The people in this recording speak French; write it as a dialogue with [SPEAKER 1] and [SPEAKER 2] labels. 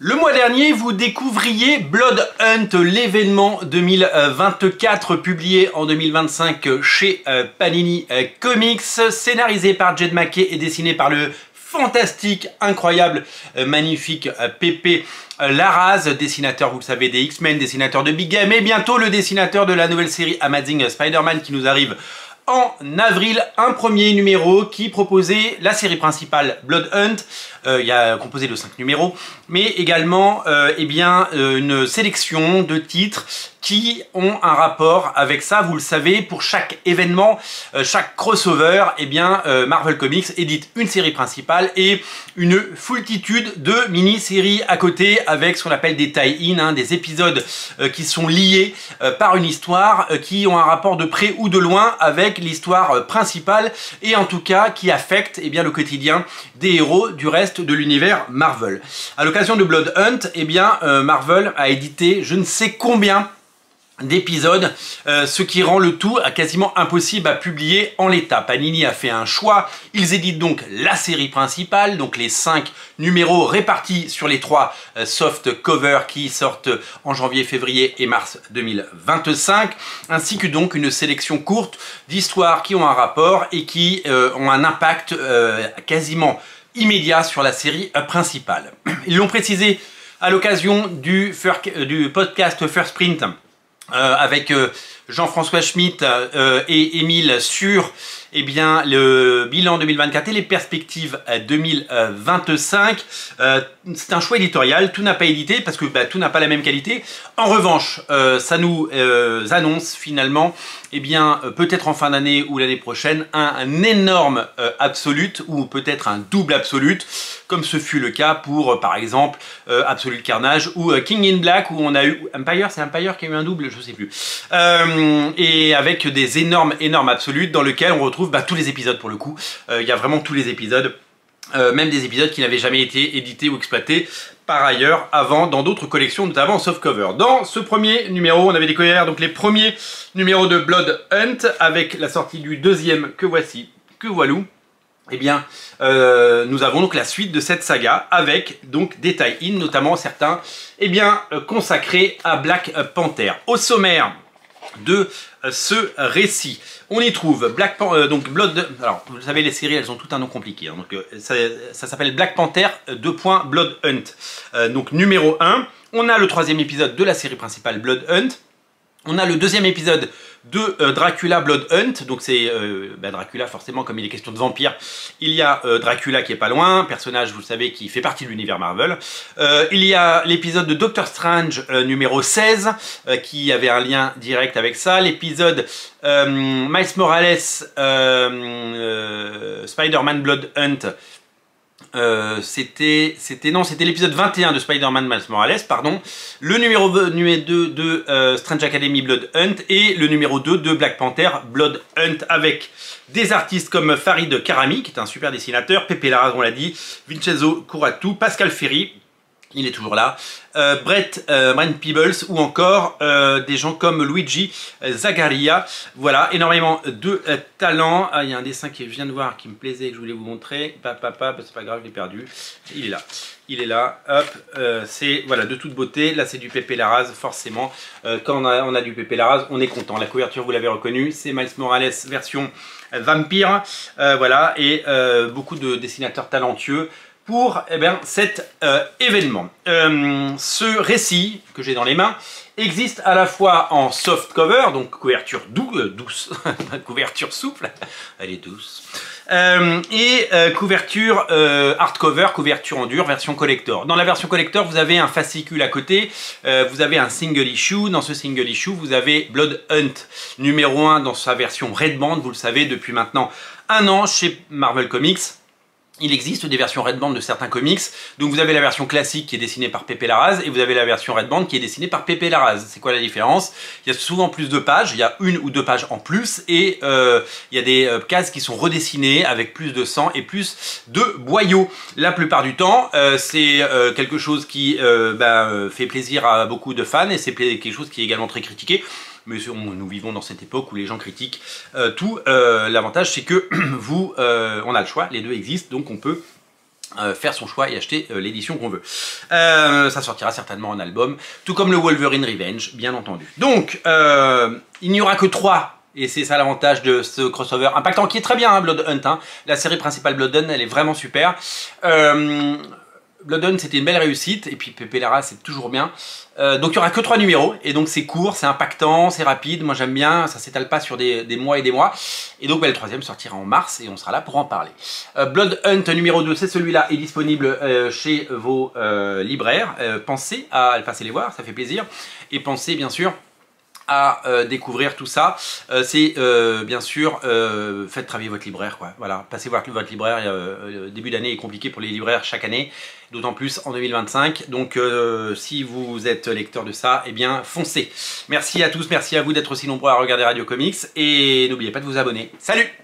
[SPEAKER 1] Le mois dernier, vous découvriez Blood Hunt, l'événement 2024 publié en 2025 chez Panini Comics, scénarisé par Jed MacKay et dessiné par le fantastique, incroyable, magnifique Pepe Larraz, dessinateur, vous le savez, des X-Men, dessinateur de Big Game, et bientôt le dessinateur de la nouvelle série Amazing Spider-Man qui nous arrive en avril, un premier numéro qui proposait la série principale Blood Hunt, il y a composé de 5 numéros, mais également une sélection de titres qui ont un rapport avec ça. Vous le savez, pour chaque événement, chaque crossover, Marvel Comics édite une série principale et une foultitude de mini-séries à côté avec ce qu'on appelle des tie-in, des épisodes qui sont liés par une histoire, qui ont un rapport de près ou de loin avec l'histoire principale et en tout cas qui affectent le quotidien des héros du reste de l'univers Marvel. À l'occasion de Blood Hunt, Marvel a édité je ne sais combien d'épisodes, ce qui rend le tout quasiment impossible à publier en l'état. Panini a fait un choix, ils éditent donc la série principale, donc les 5 numéros répartis sur les 3 soft covers qui sortent en janvier, février et mars 2025, ainsi que donc une sélection courte d'histoires qui ont un rapport et qui ont un impact quasiment immédiat sur la série principale. Ils l'ont précisé à l'occasion du podcast First Print avec Jean-François Schmitt et Émile sur le bilan 2024 et les perspectives 2025. C'est un choix éditorial, tout n'a pas édité parce que tout n'a pas la même qualité. En revanche, ça nous annonce finalement peut-être en fin d'année ou l'année prochaine un énorme Absolute ou peut-être un double Absolute, comme ce fut le cas pour par exemple Absolute Carnage ou King in Black, où on a eu Empire, c'est Empire qui a eu un double, je sais plus, et avec des énormes Absolutes dans lesquels on retrouve tous les épisodes. Pour le coup il y a vraiment tous les épisodes, même des épisodes qui n'avaient jamais été édités ou exploités par ailleurs avant dans d'autres collections, notamment en softcover. Dans ce premier numéro, on avait découvert donc les premiers numéros de Blood Hunt avec la sortie du deuxième que voici, que voilou. Nous avons donc la suite de cette saga avec donc des tie-in, notamment certains consacrés à Black Panther. Au sommaire de ce récit, on y trouve Blood. Alors, vous savez, les séries, elles ont tout un nom compliqué. Donc, ça s'appelle Black Panther Blood Hunt. Donc, numéro 1. On a le 3e épisode de la série principale Blood Hunt. On a le 2e épisode de Dracula Blood Hunt, donc c'est Dracula forcément, comme il est question de vampire, il y a Dracula qui est pas loin, personnage vous le savez qui fait partie de l'univers Marvel. Il y a l'épisode de Doctor Strange numéro 16 qui avait un lien direct avec ça, l'épisode Miles Morales Spider-Man Blood Hunt. C'était l'épisode 21 de Spider-Man Miles Morales, pardon, le numéro 2 de Strange Academy Blood Hunt et le numéro 2 de Black Panther Blood Hunt, avec des artistes comme Farid Karami, qui est un super dessinateur, Pepe Larraz, on l'a dit, Vincenzo Curato, Pascal Ferry, il est toujours là, Brent Peebles ou encore des gens comme Luigi Zagaria. Voilà, énormément de talent. Il y a un dessin que je viens de voir qui me plaisait, que je voulais vous montrer. C'est pas grave, je l'ai perdu. Il est là. Il est là, hop, c'est voilà, de toute beauté. Là c'est du Pepe Larraz, forcément. Quand on a du Pepe Larraz, on est content. La couverture, vous l'avez reconnu, c'est Miles Morales version vampire. Voilà, et beaucoup de dessinateurs talentueux pour cet événement. Ce récit que j'ai dans les mains existe à la fois en soft cover, donc couverture douce, couverture souple, elle est douce, et couverture hardcover, couverture en dur, version collector. Dans la version collector, vous avez un fascicule à côté, vous avez un single issue. Dans ce single issue, vous avez Blood Hunt numéro 1 dans sa version Red Band, vous le savez depuis maintenant un an chez Marvel Comics. Il existe des versions Red Band de certains comics, donc vous avez la version classique qui est dessinée par Pepe Larraz et vous avez la version Red Band qui est dessinée par Pepe Larraz. C'est quoi la différence? Il y a souvent plus de pages, il y a 1 ou 2 pages en plus et il y a des cases qui sont redessinées avec plus de sang et plus de boyaux. La plupart du temps, c'est quelque chose qui fait plaisir à beaucoup de fans et c'est quelque chose qui est également très critiqué. Mais nous vivons dans cette époque où les gens critiquent tout. L'avantage, c'est que on a le choix, les deux existent, donc on peut faire son choix et acheter l'édition qu'on veut. Ça sortira certainement en album, tout comme le Wolverine Revenge, bien entendu. Donc, il n'y aura que 3, et c'est ça l'avantage de ce crossover impactant, qui est très bien, hein, Blood Hunt. Hein. La série principale Blood Hunt, elle est vraiment super. Blood Hunt, c'était une belle réussite, et puis Pepe Lara, c'est toujours bien. Donc il n'y aura que 3 numéros, et donc c'est court, c'est impactant, c'est rapide, moi j'aime bien, ça s'étale pas sur des mois et des mois. Et donc le 3e sortira en mars, et on sera là pour en parler. Blood Hunt numéro 2, c'est celui-là, est disponible chez vos libraires. Pensez à le passer les voir, ça fait plaisir. Et pensez bien sûr à découvrir tout ça. C'est bien sûr, faites travailler votre libraire, quoi. Voilà, passez voir votre libraire. Le début d'année est compliqué pour les libraires chaque année, d'autant plus en 2025. Donc si vous êtes lecteur de ça, eh bien foncez. Merci à tous, merci à vous d'être aussi nombreux à regarder Radio Comics, et n'oubliez pas de vous abonner. Salut!